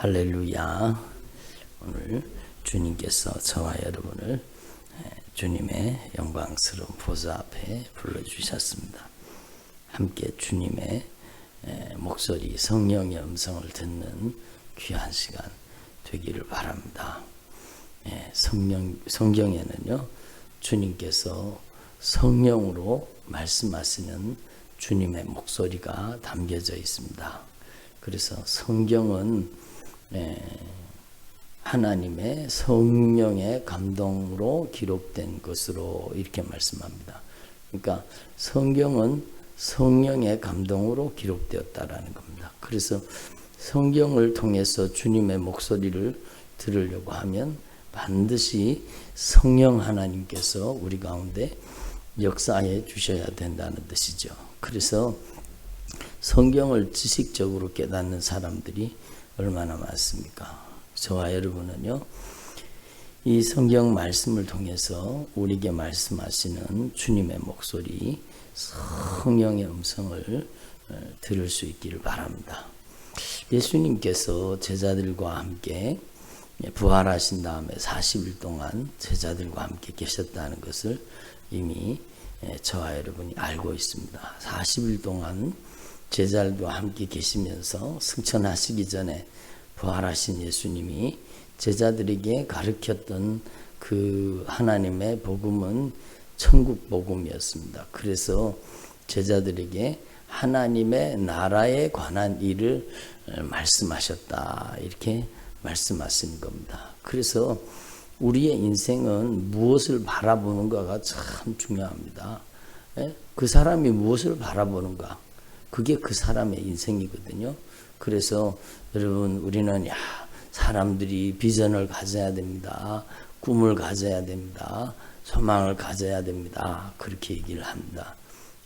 할렐루야. 오늘 주님께서 저와 여러분을 주님의 영광스러운 보좌 앞에 불러주셨습니다. 함께 주님의 목소리, 성령의 음성을 듣는 귀한 시간 되기를 바랍니다. 성경에는요, 주님께서 성령으로 말씀하시는 주님의 목소리가 담겨져 있습니다. 그래서 성경은 하나님의 성령의 감동으로 기록된 것으로 이렇게 말씀합니다. 그러니까 성경은 성령의 감동으로 기록되었다라는 겁니다. 그래서 성경을 통해서 주님의 목소리를 들으려고 하면 반드시 성령 하나님께서 우리 가운데 역사해 주셔야 된다는 뜻이죠. 그래서 성경을 지식적으로 깨닫는 사람들이 얼마나 많습니까? 저와 여러분은요, 이 성경 말씀을 통해서 우리에게 말씀하시는 주님의 목소리, 성령의 음성을 들을 수 있기를 바랍니다. 예수님께서 제자들과 함께 부활하신 다음에 40일 동안 제자들과 함께 계셨다는 것을 이미 저와 여러분이 알고 있습니다. 40일 동안 제자들과 함께 계시면서 승천하시기 전에 부활하신 예수님이 제자들에게 가르쳤던 그 하나님의 복음은 천국 복음이었습니다. 그래서 제자들에게 하나님의 나라에 관한 일을 말씀하셨다, 이렇게 말씀하신 겁니다. 그래서 우리의 인생은 무엇을 바라보는가가 참 중요합니다. 그 사람이 무엇을 바라보는가, 그게 그 사람의 인생이거든요. 그래서 여러분, 우리는 사람들이 비전을 가져야 됩니다. 꿈을 가져야 됩니다. 소망을 가져야 됩니다. 그렇게 얘기를 합니다.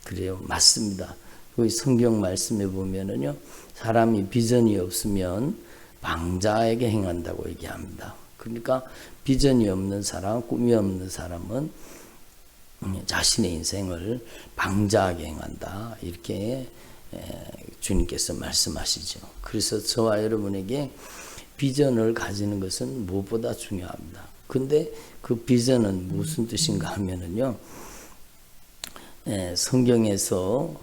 그래요, 맞습니다. 그 성경 말씀에 보면은요, 사람이 비전이 없으면 방자에게 행한다고 얘기합니다. 그러니까 비전이 없는 사람, 꿈이 없는 사람은 자신의 인생을 방자하게 행한다, 이렇게 주님께서 말씀하시죠. 그래서 저와 여러분에게 비전을 가지는 것은 무엇보다 중요합니다. 근데 그 비전은 무슨 뜻인가 하면은요, 성경에서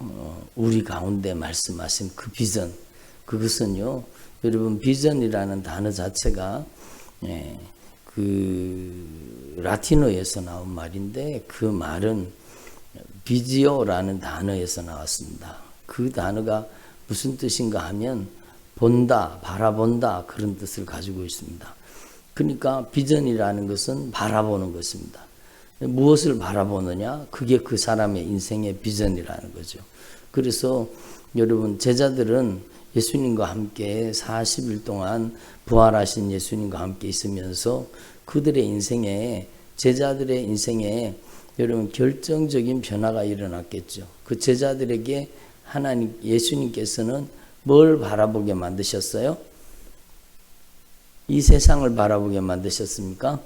우리 가운데 말씀하신 그 비전, 그것은요, 여러분, 비전이라는 단어 자체가 그 라틴어에서 나온 말인데, 그 말은 비지오라는 단어에서 나왔습니다. 그 단어가 무슨 뜻인가 하면 본다, 바라본다, 그런 뜻을 가지고 있습니다. 그러니까 비전이라는 것은 바라보는 것입니다. 무엇을 바라보느냐? 그게 그 사람의 인생의 비전이라는 거죠. 그래서 여러분, 제자들은 예수님과 함께 40일 동안 부활하신 예수님과 함께 있으면서 그들의 인생에, 제자들의 인생에 여러분 결정적인 변화가 일어났겠죠. 그 제자들에게 하나님, 예수님께서는 뭘 바라보게 만드셨어요? 이 세상을 바라보게 만드셨습니까?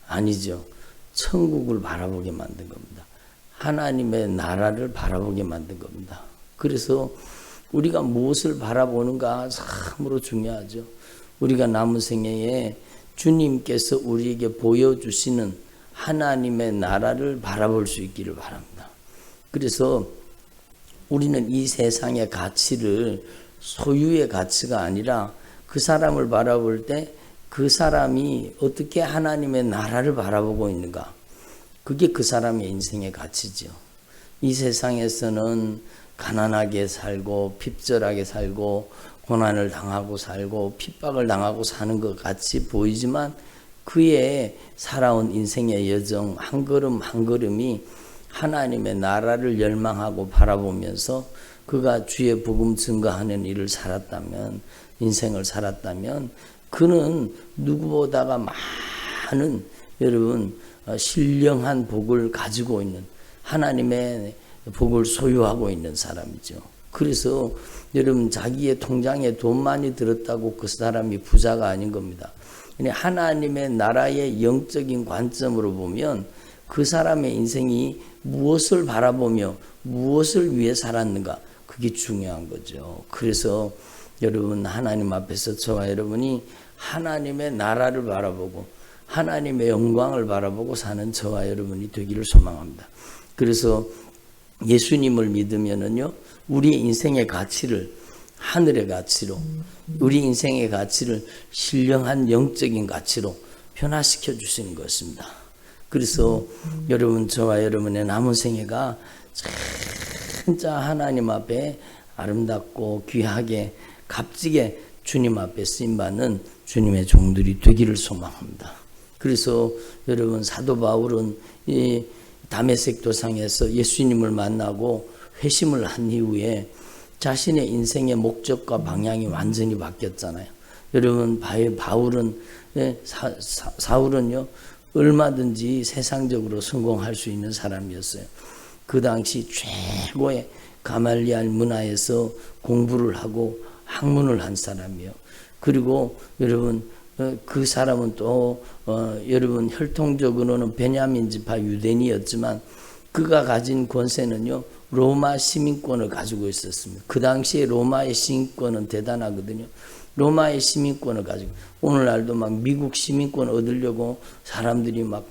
아니죠. 천국을 바라보게 만든 겁니다. 하나님의 나라를 바라보게 만든 겁니다. 그래서 우리가 무엇을 바라보는가 참으로 중요하죠. 우리가 남은 생애에 주님께서 우리에게 보여주시는 하나님의 나라를 바라볼 수 있기를 바랍니다. 그래서 우리는 이 세상의 가치를, 소유의 가치가 아니라 그 사람을 바라볼 때 그 사람이 어떻게 하나님의 나라를 바라보고 있는가, 그게 그 사람의 인생의 가치죠. 이 세상에서는 가난하게 살고 핍절하게 살고 고난을 당하고 살고 핍박을 당하고 사는 것 같이 보이지만 그의 살아온 인생의 여정 한 걸음 한 걸음이 하나님의 나라를 열망하고 바라보면서 그가 주의 복음 증거하는 일을 살았다면, 인생을 살았다면, 그는 누구보다가 많은 여러분 신령한 복을 가지고 있는, 하나님의 복을 소유하고 있는 사람이죠. 그래서 여러분, 자기의 통장에 돈 많이 들었다고 그 사람이 부자가 아닌 겁니다. 하나님의 나라의 영적인 관점으로 보면 그 사람의 인생이 무엇을 바라보며 무엇을 위해 살았는가, 그게 중요한 거죠. 그래서 여러분 하나님 앞에서 저와 여러분이 하나님의 나라를 바라보고 하나님의 영광을 바라보고 사는 저와 여러분이 되기를 소망합니다. 그래서 예수님을 믿으면은요, 우리 인생의 가치를 하늘의 가치로, 우리 인생의 가치를 신령한 영적인 가치로 변화시켜 주시는 것입니다. 그래서 여러분, 저와 여러분의 남은 생애가 진짜 하나님 앞에 아름답고 귀하게 값지게 주님 앞에 쓰임받는 주님의 종들이 되기를 소망합니다. 그래서 여러분, 사도 바울은 이 다메섹 도상에서 예수님을 만나고 회심을 한 이후에 자신의 인생의 목적과 방향이 완전히 바뀌었잖아요. 여러분, 바울은 사울은요, 얼마든지 세상적으로 성공할 수 있는 사람이었어요. 그 당시 최고의 가말리알 문화에서 공부를 하고 학문을 한 사람이에요. 그리고 여러분, 그 사람은 또 여러분 혈통적으로는 베냐민 지파 유대인이었지만 그가 가진 권세는요, 로마 시민권을 가지고 있었습니다. 그 당시에 로마의 시민권은 대단하거든요. 로마의 시민권을 가지고, 오늘날도 막 미국 시민권 얻으려고 사람들이 막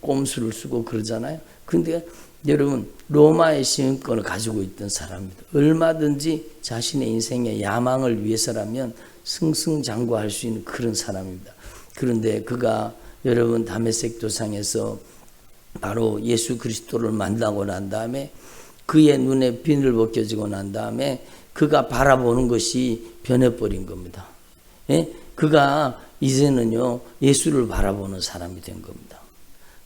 꼼수를 쓰고 그러잖아요. 근데 여러분, 로마의 시민권을 가지고 있던 사람입니다. 얼마든지 자신의 인생의 야망을 위해서라면 승승장구할 수 있는 그런 사람입니다. 그런데 그가 여러분 다메섹 도상에서 바로 예수 그리스도를 만나고 난 다음에 그의 눈에 비늘 벗겨지고 난 다음에 그가 바라보는 것이 변해버린 겁니다. 예? 그가 이제는요, 예수를 바라보는 사람이 된 겁니다.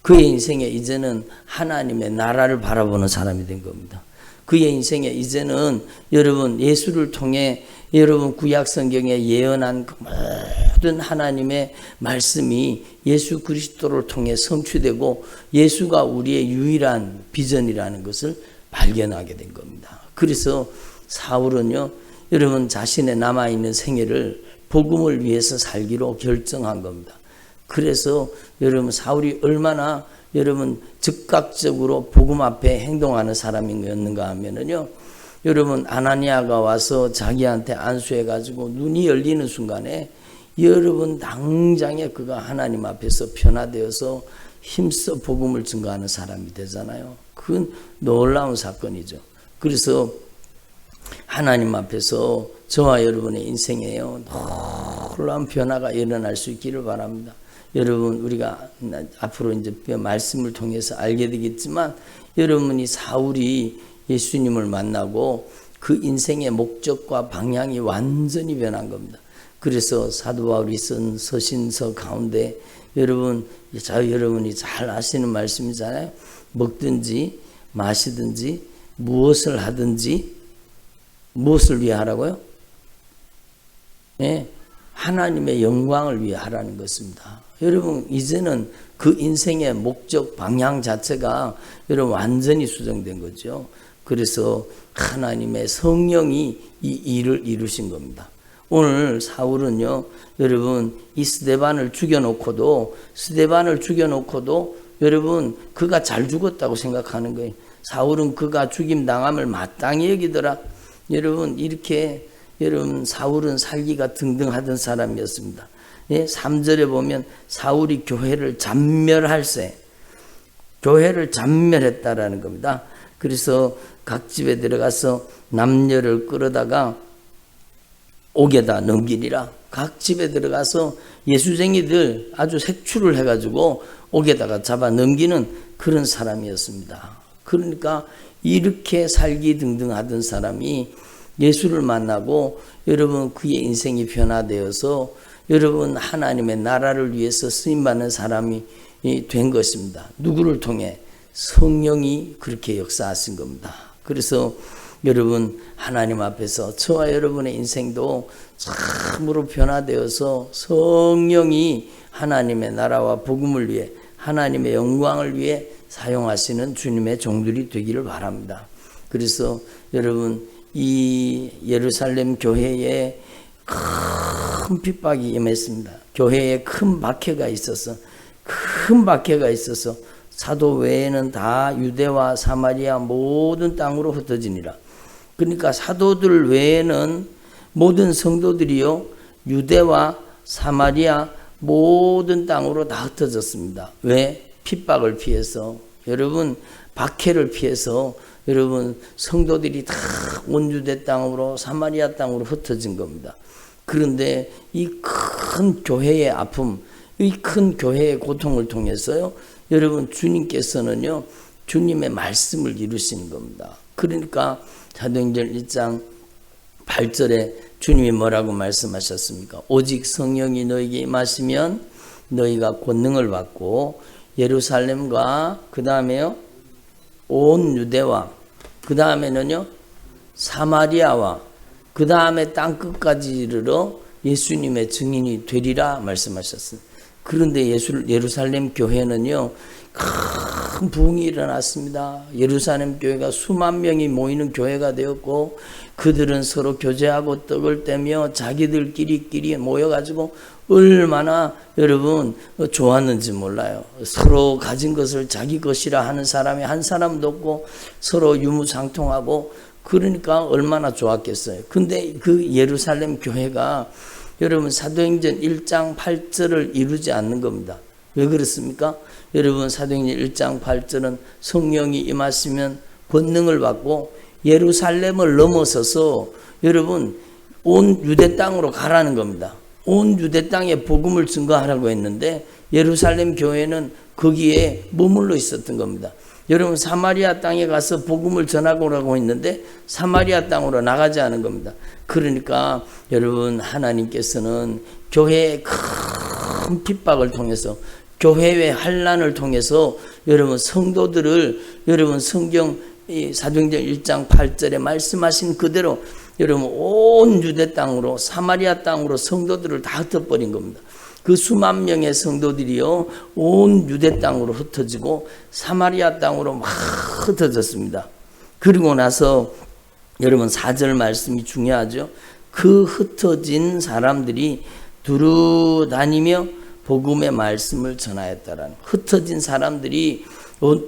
그의 인생에 이제는 하나님의 나라를 바라보는 사람이 된 겁니다. 그의 인생에 이제는 여러분 예수를 통해 여러분 구약 성경에 예언한 그 모든 하나님의 말씀이 예수 그리스도를 통해 성취되고 예수가 우리의 유일한 비전이라는 것을 발견하게 된 겁니다. 그래서 사울은요, 여러분 자신의 남아있는 생애를 복음을 위해서 살기로 결정한 겁니다. 그래서 여러분 사울이 얼마나 여러분 즉각적으로 복음 앞에 행동하는 사람이었는가 하면은요, 여러분 아나니아가 와서 자기한테 안수해 가지고 눈이 열리는 순간에 여러분 당장에 그가 하나님 앞에서 변화되어서 힘써 복음을 증거하는 사람이 되잖아요. 그건 놀라운 사건이죠. 그래서 하나님 앞에서 저와 여러분의 인생에요, 놀라운 변화가 일어날 수 있기를 바랍니다. 여러분, 우리가 앞으로 이제 말씀을 통해서 알게 되겠지만, 여러분이 사울이 예수님을 만나고 그 인생의 목적과 방향이 완전히 변한 겁니다. 그래서 사도 바울이 쓴 서신서 가운데 여러분이 잘 아시는 말씀이잖아요. 먹든지 마시든지 무엇을 하든지 무엇을 위해 하라고요? 네, 하나님의 영광을 위해 하라는 것입니다. 여러분, 이제는 그 인생의 목적 방향 자체가 여러분 완전히 수정된 거죠. 그래서 하나님의 성령이 이 일을 이루신 겁니다. 오늘 사울은요, 여러분 이 스데반을 죽여놓고도 여러분 그가 잘 죽었다고 생각하는 거예요. 사울은 그가 죽임 당함을 마땅히 여기더라. 여러분 이렇게 여러분 사울은 살기가 등등하던 사람이었습니다. 예, 3절에 보면 사울이 교회를 잔멸했다라는 겁니다. 그래서 각 집에 들어가서 남녀를 끌어다가 옥에다 넘기리라. 각 집에 들어가서 예수쟁이들 아주 색출을 해가지고 옥에다가 잡아 넘기는 그런 사람이었습니다. 그러니까 이렇게 살기 등등하던 사람이 예수를 만나고 여러분 그의 인생이 변화되어서 여러분 하나님의 나라를 위해서 쓰임받는 사람이 된 것입니다. 누구를 통해? 성령이 그렇게 역사하신 겁니다. 그래서 여러분 하나님 앞에서 저와 여러분의 인생도 참으로 변화되어서 성령이 하나님의 나라와 복음을 위해 하나님의 영광을 위해 사용하시는 주님의 종들이 되기를 바랍니다. 그래서 여러분 이 예루살렘 교회에 큰 핍박이 임했습니다. 교회에 큰 박해가 있어서 사도 외에는 다 유대와 사마리아 모든 땅으로 흩어지니라. 그러니까 사도들 외에는 모든 성도들이요 유대와 사마리아 모든 땅으로 다 흩어졌습니다. 왜? 핍박을 피해서, 여러분 박해를 피해서 여러분 성도들이 다 온 유대 땅으로 사마리아 땅으로 흩어진 겁니다. 그런데 이 큰 교회의 아픔, 이 큰 교회의 고통을 통해서요 여러분 주님께서는요 주님의 말씀을 이루시는 겁니다. 그러니까 사도행전 1장 8절에 주님이 뭐라고 말씀하셨습니까? 오직 성령이 너에게 임하시면 너희가 권능을 받고 예루살렘과 그 다음에요 온 유대와 그 다음에는요 사마리아와 그 다음에 땅끝까지 이르러 예수님의 증인이 되리라 말씀하셨어요. 그런데 예루살렘 교회는요 큰 부흥이 일어났습니다. 예루살렘 교회가 수만 명이 모이는 교회가 되었고 그들은 서로 교제하고 떡을 떼며 자기들끼리 모여가지고 얼마나 여러분 좋았는지 몰라요. 서로 가진 것을 자기 것이라 하는 사람이 한 사람도 없고 서로 유무상통하고 그러니까 얼마나 좋았겠어요. 근데 그 예루살렘 교회가 여러분 사도행전 1장 8절을 이루지 않는 겁니다. 왜 그렇습니까? 여러분 사도행전 1장 8절은 성령이 임하시면 권능을 받고 예루살렘을 넘어서서 여러분 온 유대 땅으로 가라는 겁니다. 온 유대 땅에 복음을 증거하라고 했는데 예루살렘 교회는 거기에 머물러 있었던 겁니다. 여러분 사마리아 땅에 가서 복음을 전하고 오라고 했는데 사마리아 땅으로 나가지 않은 겁니다. 그러니까 여러분 하나님께서는 교회의 큰 핍박을 통해서 교회의 환난을 통해서 여러분 성도들을 여러분 성경 사도행전 1장 8절에 말씀하신 그대로 여러분 온 유대 땅으로 사마리아 땅으로 성도들을 다 흩어버린 겁니다. 그 수만 명의 성도들이요 온 유대 땅으로 흩어지고 사마리아 땅으로 막 흩어졌습니다. 그리고 나서 여러분 4절 말씀이 중요하죠. 그 흩어진 사람들이 두루 다니며 복음의 말씀을 전하였다라는, 흩어진 사람들이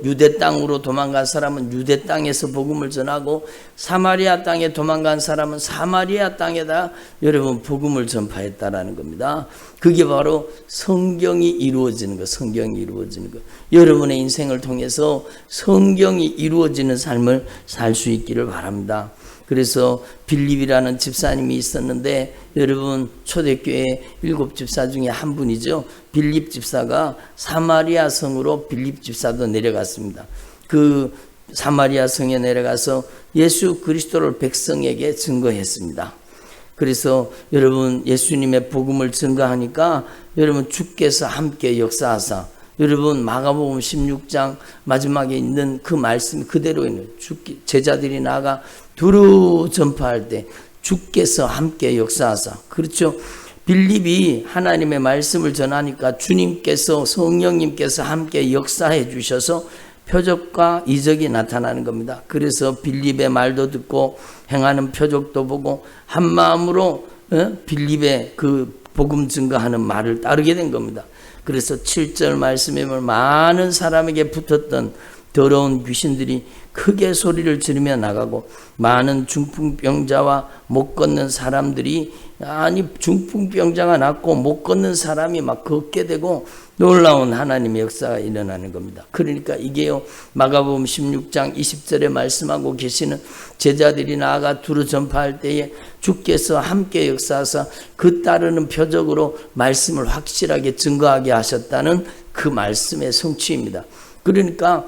유대 땅으로 도망간 사람은 유대 땅에서 복음을 전하고 사마리아 땅에 도망간 사람은 사마리아 땅에다 여러분 복음을 전파했다라는 겁니다. 그게 바로 성경이 이루어지는 것, 성경이 이루어지는 것. 여러분의 인생을 통해서 성경이 이루어지는 삶을 살 수 있기를 바랍니다. 그래서 빌립이라는 집사님이 있었는데 여러분 초대교회 7집사 중에 한 분이죠. 빌립 집사가 사마리아 성으로 빌립 집사도 내려갔습니다. 그 사마리아 성에 내려가서 예수 그리스도를 백성에게 증거했습니다. 그래서 여러분 예수님의 복음을 증거하니까 여러분 주께서 함께 역사하사 여러분 마가복음 16장 마지막에 있는 그 말씀 그대로 있는 제자들이 나가 두루 전파할 때 주께서 함께 역사하사, 그렇죠. 빌립이 하나님의 말씀을 전하니까 주님께서 성령님께서 함께 역사해 주셔서 표적과 이적이 나타나는 겁니다. 그래서 빌립의 말도 듣고 행하는 표적도 보고 한 마음으로 빌립의 그 복음 증거하는 말을 따르게 된 겁니다. 그래서 7절 말씀에 보면 많은 사람에게 붙었던 더러운 귀신들이 크게 소리를 지르며 나가고 많은 중풍병자와 못 걷는 사람들이 중풍병자가 낫고 못 걷는 사람이 막 걷게 되고 놀라운 하나님의 역사가 일어나는 겁니다. 그러니까 이게요 마가복음 16장 20절에 말씀하고 계시는 제자들이 나아가 두루 전파할 때에 주께서 함께 역사하사 그 따르는 표적으로 말씀을 확실하게 증거하게 하셨다는 그 말씀의 성취입니다. 그러니까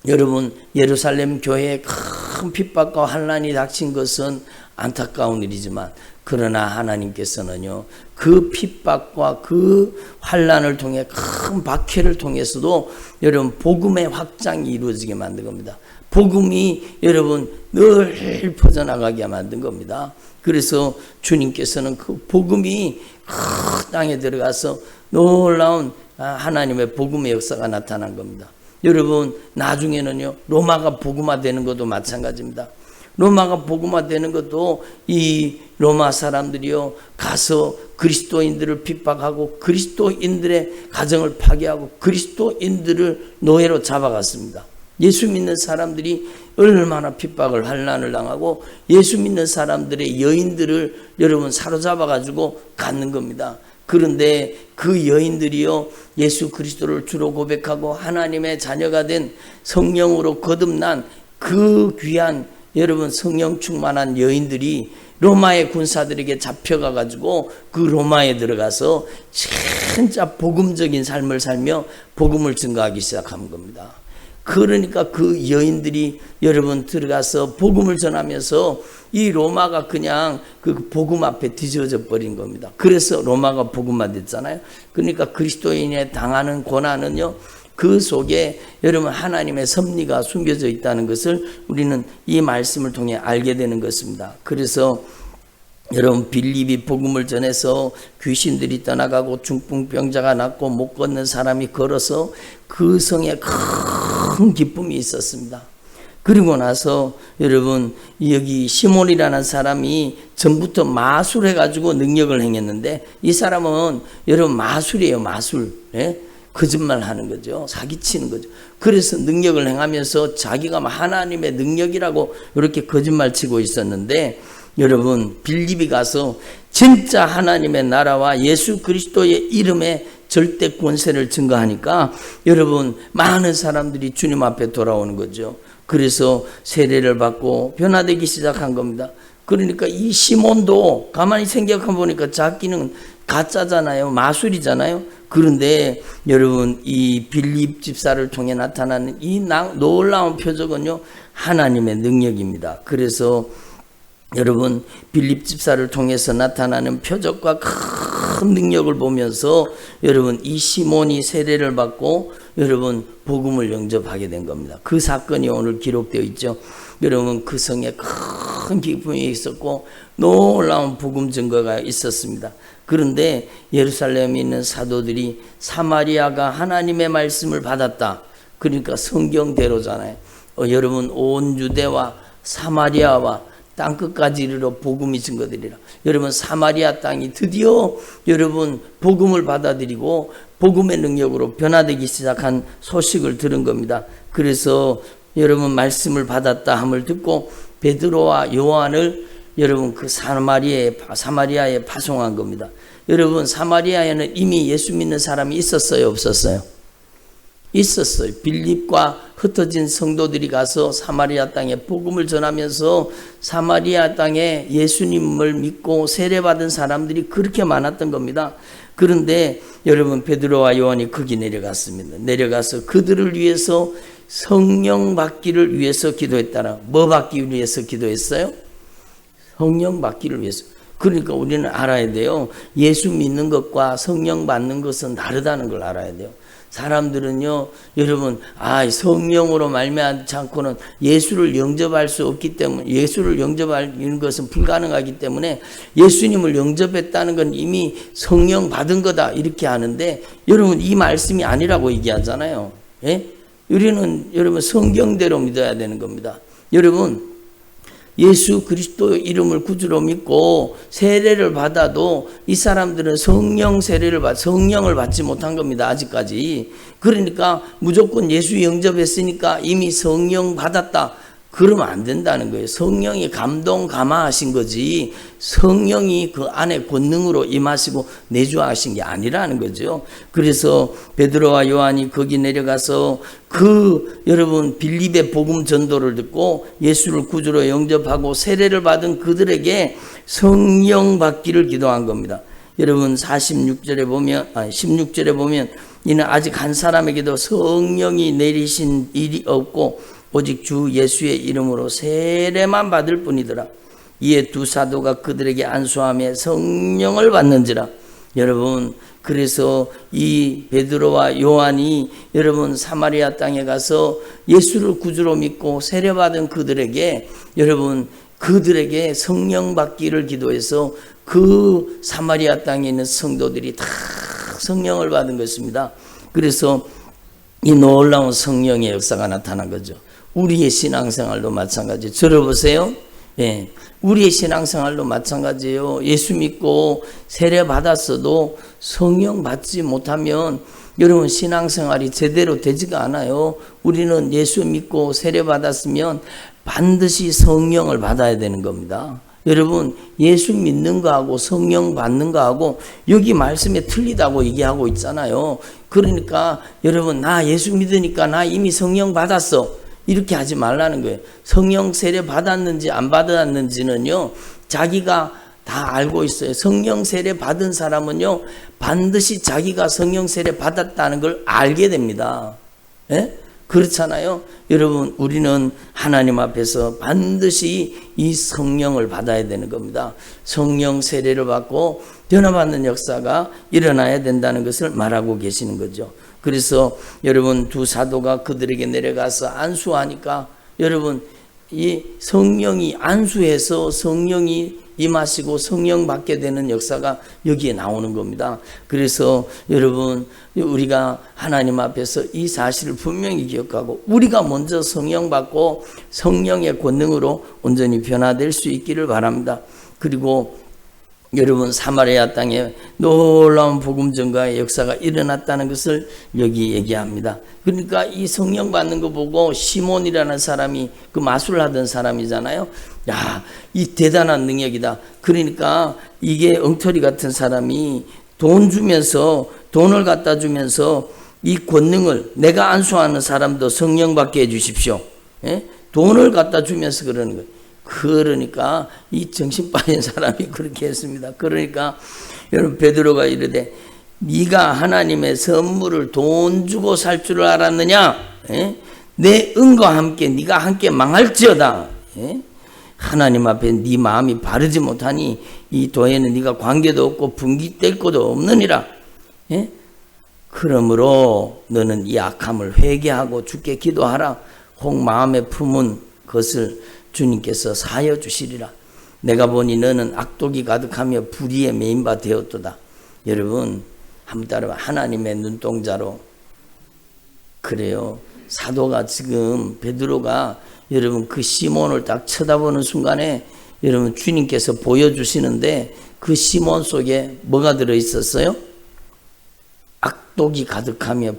여러분 예루살렘 교회에 큰 핍박과 환난이 닥친 것은 안타까운 일이지만 그러나 하나님께서는요 그 핍박과 그 환난을 통해 큰 박해를 통해서도 여러분 복음의 확장이 이루어지게 만든 겁니다. 복음이 여러분 늘 퍼져나가게 만든 겁니다. 그래서 주님께서는 그 복음이 큰 땅에 들어가서 놀라운 하나님의 복음의 역사가 나타난 겁니다. 여러분 나중에는요 로마가 복음화되는 것도 마찬가지입니다. 로마가 복음화되는 것도 이 로마 사람들이요 가서 그리스도인들을 핍박하고 그리스도인들의 가정을 파괴하고 그리스도인들을 노예로 잡아갔습니다. 예수 믿는 사람들이 얼마나 핍박을 환난을 당하고 예수 믿는 사람들의 여인들을 여러분 사로잡아 가지고 갖는 겁니다. 그런데 그 여인들이요 예수 그리스도를 주로 고백하고 하나님의 자녀가 된 성령으로 거듭난 그 귀한 여러분 성령 충만한 여인들이 로마의 군사들에게 잡혀가 가지고 그 로마에 들어가서 진짜 복음적인 삶을 살며 복음을 증거하기 시작한 겁니다. 그러니까 그 여인들이 여러분 들어가서 복음을 전하면서 이 로마가 그냥 그 복음 앞에 뒤집어져 버린 겁니다. 그래서 로마가 복음화 됐잖아요. 그러니까 그리스도인의 당하는 고난은요 그 속에 여러분 하나님의 섭리가 숨겨져 있다는 것을 우리는 이 말씀을 통해 알게 되는 것입니다. 그래서 여러분 빌립이 복음을 전해서 귀신들이 떠나가고 중풍병자가 낫고 못 걷는 사람이 걸어서 그 성에 큰 기쁨이 있었습니다. 그리고 나서 여러분 여기 시몬이라는 사람이 전부터 마술해가지고 능력을 행했는데 이 사람은 여러분 마술이에요. 마술. 예? 거짓말 하는 거죠. 사기치는 거죠. 그래서 능력을 행하면서 자기가 하나님의 능력이라고 이렇게 거짓말 치고 있었는데 여러분 빌립이 가서 진짜 하나님의 나라와 예수 그리스도의 이름에 절대 권세를 증거하니까 여러분 많은 사람들이 주님 앞에 돌아오는 거죠. 그래서 세례를 받고 변화되기 시작한 겁니다. 그러니까 이 시몬도 가만히 생각해 보니까 자기는 가짜잖아요. 마술이잖아요. 그런데 여러분 이 빌립 집사를 통해 나타나는 이 놀라운 표적은요 하나님의 능력입니다. 그래서 여러분 빌립 집사를 통해서 나타나는 표적과 큰 능력을 보면서 여러분 이 시몬이 세례를 받고 여러분 복음을 영접하게 된 겁니다. 그 사건이 오늘 기록되어 있죠. 여러분 그 성에 큰 기쁨이 있었고 놀라운 복음 증거가 있었습니다. 그런데 예루살렘에 있는 사도들이 사마리아가 하나님의 말씀을 받았다. 그러니까 성경대로잖아요. 여러분 온 유대와 사마리아와 땅끝까지 이르러 복음이 증거되리라. 여러분 사마리아 땅이 드디어 여러분 복음을 받아들이고 복음의 능력으로 변화되기 시작한 소식을 들은 겁니다. 그래서 여러분 말씀을 받았다 함을 듣고 베드로와 요한을 여러분 그 사마리아에 파송한 겁니다. 여러분 사마리아에는 이미 예수 믿는 사람이 있었어요, 없었어요? 있었어요. 빌립과 흩어진 성도들이 가서 사마리아 땅에 복음을 전하면서 사마리아 땅에 예수님을 믿고 세례받은 사람들이 그렇게 많았던 겁니다. 그런데 여러분 베드로와 요한이 거기 내려갔습니다. 내려가서 그들을 위해서 성령 받기를 위해서 기도했다라. 뭐 받기 위해서 기도했어요? 성령 받기를 위해서. 그러니까 우리는 알아야 돼요. 예수 믿는 것과 성령 받는 것은 다르다는 걸 알아야 돼요. 사람들은요, 여러분, 성령으로 말미암지 않고는 예수를 영접할 수 없기 때문에, 예수를 영접하는 것은 불가능하기 때문에 예수님을 영접했다는 건 이미 성령 받은 거다 이렇게 하는데, 여러분 이 말씀이 아니라고 얘기하잖아요. 예? 우리는 여러분 성경대로 믿어야 되는 겁니다. 여러분 예수 그리스도 이름을 구주로 믿고 세례를 받아도 이 사람들은 성령을 받지 못한 겁니다. 아직까지. 그러니까 무조건 예수 영접했으니까 이미 성령 받았다. 그러면 안 된다는 거예요. 성령이 감화하신 거지 성령이 그 안에 권능으로 임하시고 내주하신 게 아니라는 거죠. 그래서 베드로와 요한이 거기 내려가서 여러분 빌립의 복음 전도를 듣고 예수를 구주로 영접하고 세례를 받은 그들에게 성령 받기를 기도한 겁니다. 여러분 16절에 보면 이는 아직 한 사람에게도 성령이 내리신 일이 없고 오직 주 예수의 이름으로 세례만 받을 뿐이더라. 이에 두 사도가 그들에게 안수하며 성령을 받는지라. 여러분 그래서 이 베드로와 요한이 여러분 사마리아 땅에 가서 예수를 구주로 믿고 세례받은 그들에게 성령 받기를 기도해서 그 사마리아 땅에 있는 성도들이 다 성령을 받은 것입니다. 그래서 이 놀라운 성령의 역사가 나타난 거죠. 우리의 신앙생활도 마찬가지. 들어보세요. 예, 우리의 신앙생활도 마찬가지예요. 예수 믿고 세례 받았어도 성령 받지 못하면 여러분 신앙생활이 제대로 되지가 않아요. 우리는 예수 믿고 세례 받았으면 반드시 성령을 받아야 되는 겁니다. 여러분 예수 믿는 거하고 성령 받는 거하고 여기 말씀에 틀리다고 얘기하고 있잖아요. 그러니까 여러분 나 예수 믿으니까 나 이미 성령 받았어. 이렇게 하지 말라는 거예요. 성령 세례 받았는지 안 받았는지는요, 자기가 다 알고 있어요. 성령 세례 받은 사람은요, 반드시 자기가 성령 세례 받았다는 걸 알게 됩니다. 예? 그렇잖아요. 여러분, 우리는 하나님 앞에서 반드시 이 성령을 받아야 되는 겁니다. 성령 세례를 받고 변화받는 역사가 일어나야 된다는 것을 말하고 계시는 거죠. 그래서 여러분 두 사도가 그들에게 내려가서 안수하니까 여러분 이 성령이 안수해서 성령이 임하시고 성령 받게 되는 역사가 여기에 나오는 겁니다. 그래서 여러분 우리가 하나님 앞에서 이 사실을 분명히 기억하고 우리가 먼저 성령 받고 성령의 권능으로 온전히 변화될 수 있기를 바랍니다. 그리고 여러분 사마리아 땅에 놀라운 복음 전가의 역사가 일어났다는 것을 여기 얘기합니다. 그러니까 이 성령 받는 거 보고 시몬이라는 사람이 그 마술을 하던 사람이잖아요. 야, 이 대단한 능력이다. 그러니까 이게 엉터리 같은 사람이 돈을 갖다 주면서 이 권능을 내가 안수하는 사람도 성령 받게 해주십시오. 예? 돈을 갖다 주면서 그러는 거예요. 그러니까 이 정신 빠진 사람이 그렇게 했습니다. 그러니까 여러분 베드로가 이르되 네가 하나님의 선물을 돈 주고 살 줄 알았느냐? 예? 내 은과 함께 네가 함께 망할지어다. 예? 하나님 앞에 네 마음이 바르지 못하니 이 도에는 네가 관계도 없고 분깃될 것도 없느니라. 예? 그러므로 너는 이 악함을 회개하고 주께 기도하라. 혹 마음에 품은 것을 주님께서 사하여 주시리라. 내가 보니 너는 악독이 가득하며 불의에 매인 바 되었도다. 여러분 한번 따라봐. 하나님의 눈동자로. 그래요. 사도가 지금 베드로가 여러분 그 시몬을 딱 쳐다보는 순간에 여러분 주님께서 보여주시는데 그 시몬 속에 뭐가 들어있었어요? 악독이 가득하며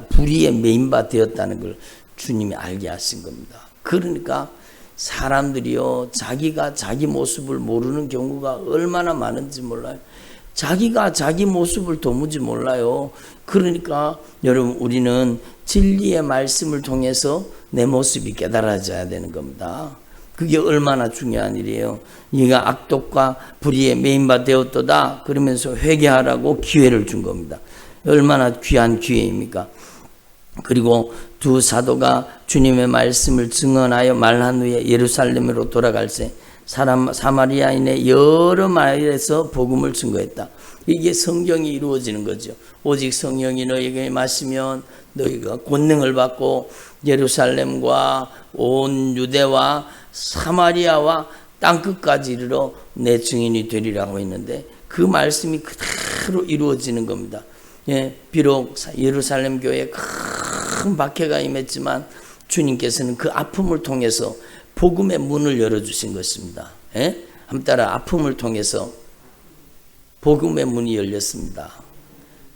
불의에 매인 바 되었다는 걸 주님이 알게 하신 겁니다. 그러니까 사람들이요 자기가 자기 모습을 모르는 경우가 얼마나 많은지 몰라요. 자기가 자기 모습을 도무지 몰라요. 그러니까 여러분 우리는 진리의 말씀을 통해서 내 모습이 깨달아져야 되는 겁니다. 그게 얼마나 중요한 일이에요. 네가 악독과 불의에 매인 바 되었도다 그러면서 회개하라고 기회를 준 겁니다. 얼마나 귀한 기회입니까? 그리고 두 사도가 주님의 말씀을 증언하여 말한 후에 예루살렘으로 돌아갈새 사마리아인의 여러 마을에서 복음을 증거했다. 이게 성경이 이루어지는 거죠. 오직 성령이 너희에게 마시면 너희가 권능을 받고 예루살렘과 온 유대와 사마리아와 땅끝까지 이르러 내 증인이 되리라고 했는데 그 말씀이 그대로 이루어지는 겁니다. 예, 비록 예루살렘 교회에 큰 박해가 임했지만 주님께서는 그 아픔을 통해서 복음의 문을 열어주신 것입니다. 예? 한번 따라 아픔을 통해서 복음의 문이 열렸습니다.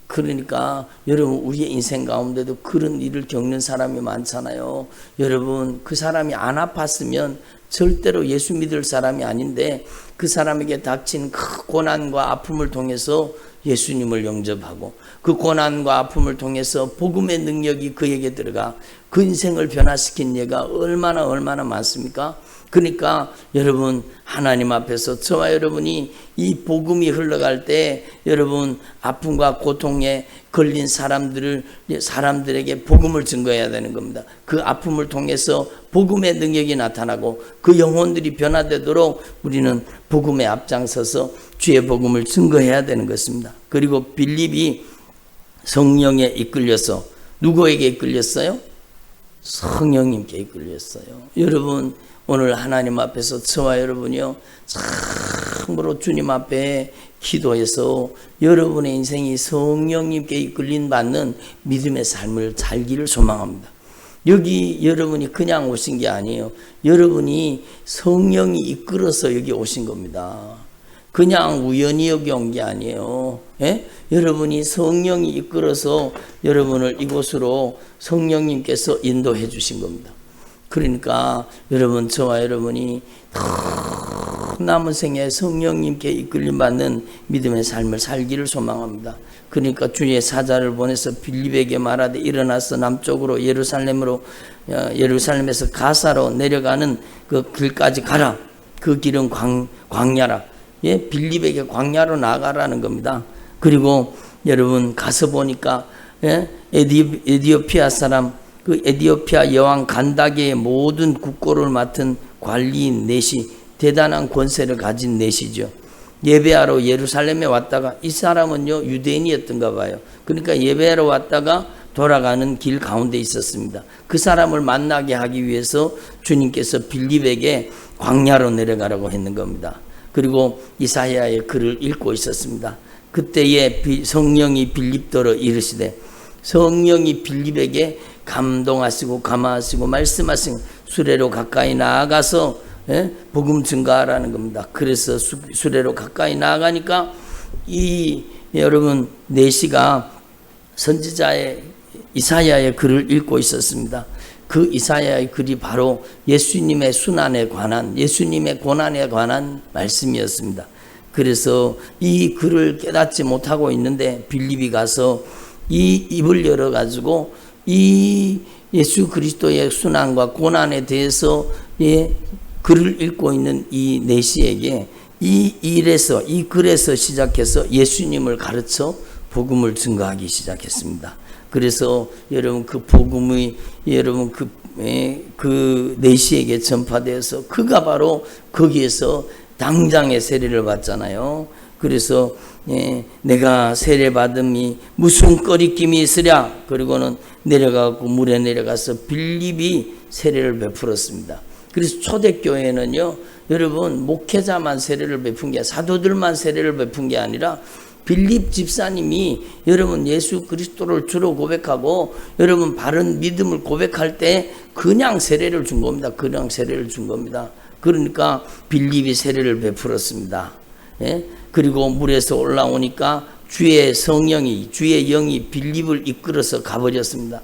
그러니까 여러분 우리의 인생 가운데도 그런 일을 겪는 사람이 많잖아요. 여러분 그 사람이 안 아팠으면 절대로 예수 믿을 사람이 아닌데 그 사람에게 닥친 그 고난과 아픔을 통해서 예수님을 영접하고 그 고난과 아픔을 통해서 복음의 능력이 그에게 들어가 그 인생을 변화시킨 예가 얼마나 많습니까? 그러니까 여러분 하나님 앞에서 저와 여러분이 이 복음이 흘러갈 때 여러분 아픔과 고통에 걸린 사람들에게 복음을 증거해야 되는 겁니다. 그 아픔을 통해서 복음의 능력이 나타나고 그 영혼들이 변화되도록 우리는 복음에 앞장서서 주의 복음을 증거해야 되는 것입니다. 그리고 빌립이 성령에 이끌려서 누구에게 이끌렸어요? 성령님께 이끌렸어요. 여러분 오늘 하나님 앞에서 저와 여러분이요 참으로 주님 앞에 기도해서 여러분의 인생이 성령님께 이끌림 받는 믿음의 삶을 살기를 소망합니다. 여기 여러분이 그냥 오신 게 아니에요. 여러분이 성령이 이끌어서 여기 오신 겁니다. 그냥 우연히 여기 온 게 아니에요. 예? 여러분이 성령이 이끌어서 여러분을 이곳으로 성령님께서 인도해 주신 겁니다. 그러니까 여러분, 저와 여러분이 남은 생에 성령님께 이끌림 받는 믿음의 삶을 살기를 소망합니다. 그러니까 주의 사자를 보내서 빌립에게 말하되 일어나서 남쪽으로 예루살렘에서 가사로 내려가는 그 길까지 가라. 그 길은 광야라. 예, 빌립에게 광야로 나가라는 겁니다. 그리고 여러분 가서 보니까 에디오피아 사람, 그 에디오피아 여왕 간다게의 모든 국고를 맡은 관리인 넷이 대단한 권세를 가진 넷이죠. 예배하러 예루살렘에 왔다가, 이 사람은요 유대인이었던가 봐요. 그러니까 예배하러 왔다가 돌아가는 길 가운데 있었습니다. 그 사람을 만나게 하기 위해서 주님께서 빌립에게 광야로 내려가라고 했는 겁니다. 그리고 이사야의 글을 읽고 있었습니다. 그때에 성령이 빌립더러 이르시되, 성령이 빌립에게 감동하시고 감화하시고 말씀하신 수레로 가까이 나아가서 복음 증가하라는 겁니다. 그래서 수레로 가까이 나아가니까 이 여러분 내시가 선지자의 이사야의 글을 읽고 있었습니다. 그 이사야의 글이 바로 예수님의 순환에 관한, 예수님의 고난에 관한 말씀이었습니다. 그래서 이 글을 깨닫지 못하고 있는데 빌립이 가서 이 입을 열어가지고 이 예수 그리스도의 순환과 고난에 대해서 글을 읽고 있는 이 내시에게 이 글에서 시작해서 예수님을 가르쳐 복음을 증거하기 시작했습니다. 그래서 여러분 그 복음이 여러분 그 내시에게 전파되어서 그가 바로 거기에서 당장의 세례를 받잖아요. 그래서 내가 세례 받음이 무슨 꺼리낌이 있으랴. 그리고는 내려가고 물에 내려가서 빌립이 세례를 베풀었습니다. 그래서 초대교회는요, 여러분 목회자만 세례를 베푼 게, 사도들만 세례를 베푼 게 아니라 빌립 집사님이 여러분 예수 그리스도를 주로 고백하고 여러분 바른 믿음을 고백할 때 그냥 세례를 준 겁니다. 그냥 세례를 준 겁니다. 그러니까 빌립이 세례를 베풀었습니다. 예? 그리고 물에서 올라오니까 주의 영이 빌립을 이끌어서 가버렸습니다.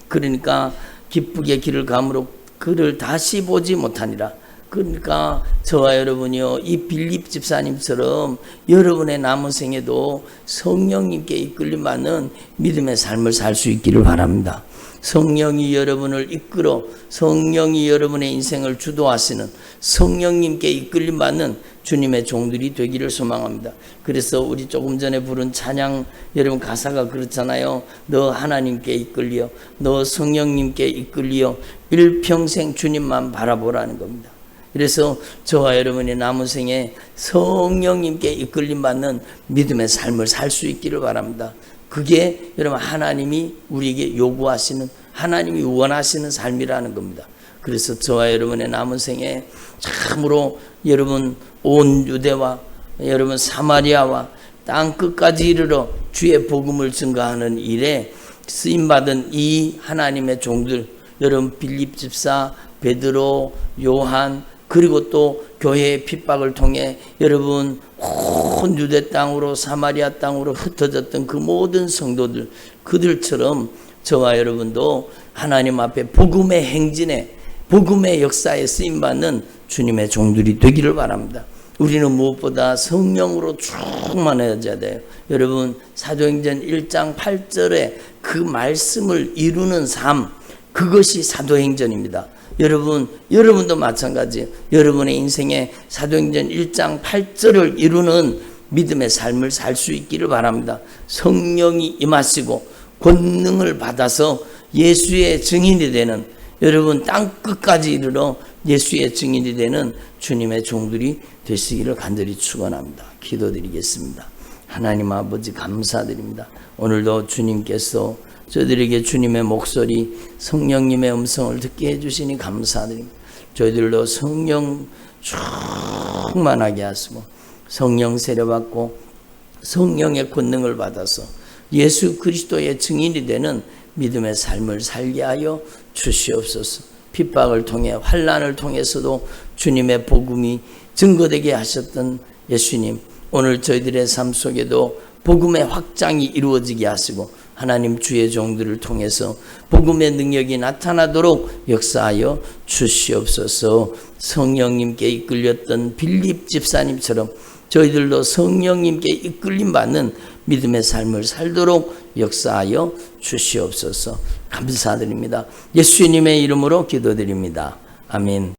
그러니까 기쁘게 길을 가므로 그를 다시 보지 못하니라. 그러니까 저와 여러분이요, 이 빌립 집사님처럼 여러분의 남은 생에도 성령님께 이끌림 받는 믿음의 삶을 살 수 있기를 바랍니다. 성령이 여러분을 이끌어 성령이 여러분의 인생을 주도하시는, 성령님께 이끌림 받는 주님의 종들이 되기를 소망합니다. 그래서 우리 조금 전에 부른 찬양 여러분 가사가 그렇잖아요. 너 하나님께 이끌리어, 너 성령님께 이끌리어 일평생 주님만 바라보라는 겁니다. 그래서 저와 여러분의 남은 생에 성령님께 이끌림 받는 믿음의 삶을 살 수 있기를 바랍니다. 그게 여러분 하나님이 우리에게 요구하시는, 하나님이 원하시는 삶이라는 겁니다. 그래서 저와 여러분의 남은 생에 참으로 여러분 온 유대와 여러분 사마리아와 땅 끝까지 이르러 주의 복음을 증거하는 일에 쓰임받은 이 하나님의 종들, 여러분 빌립 집사, 베드로, 요한, 그리고 또 교회의 핍박을 통해 여러분 온 유대 땅으로 사마리아 땅으로 흩어졌던 그 모든 성도들, 그들처럼 저와 여러분도 하나님 앞에 복음의 행진에, 복음의 역사에 쓰임받는 주님의 종들이 되기를 바랍니다. 우리는 무엇보다 성령으로 충만해져야 돼요. 여러분 사도행전 1장 8절에 그 말씀을 이루는 삶, 그것이 사도행전입니다. 여러분도 마찬가지예요. 여러분의 인생에 사도행전 1장 8절을 이루는 믿음의 삶을 살 수 있기를 바랍니다. 성령이 임하시고 권능을 받아서 예수의 증인이 되는, 여러분 땅 끝까지 이르러 예수의 증인이 되는 주님의 종들이 되시기를 간절히 축원합니다. 기도드리겠습니다. 하나님 아버지 감사드립니다. 오늘도 주님께서 저희들에게 주님의 목소리, 성령님의 음성을 듣게 해주시니 감사드립니다. 저희들도 성령 충만하게 하시고 성령 세례받고 성령의 권능을 받아서 예수 그리스도의 증인이 되는 믿음의 삶을 살게 하여 주시옵소서. 핍박을 통해 환난을 통해서도 주님의 복음이 증거되게 하셨던 예수님, 오늘 저희들의 삶 속에도 복음의 확장이 이루어지게 하시고 하나님 주의 종들을 통해서 복음의 능력이 나타나도록 역사하여 주시옵소서. 성령님께 이끌렸던 빌립 집사님처럼 저희들도 성령님께 이끌림 받는 믿음의 삶을 살도록 역사하여 주시옵소서. 감사드립니다. 예수님의 이름으로 기도드립니다. 아멘.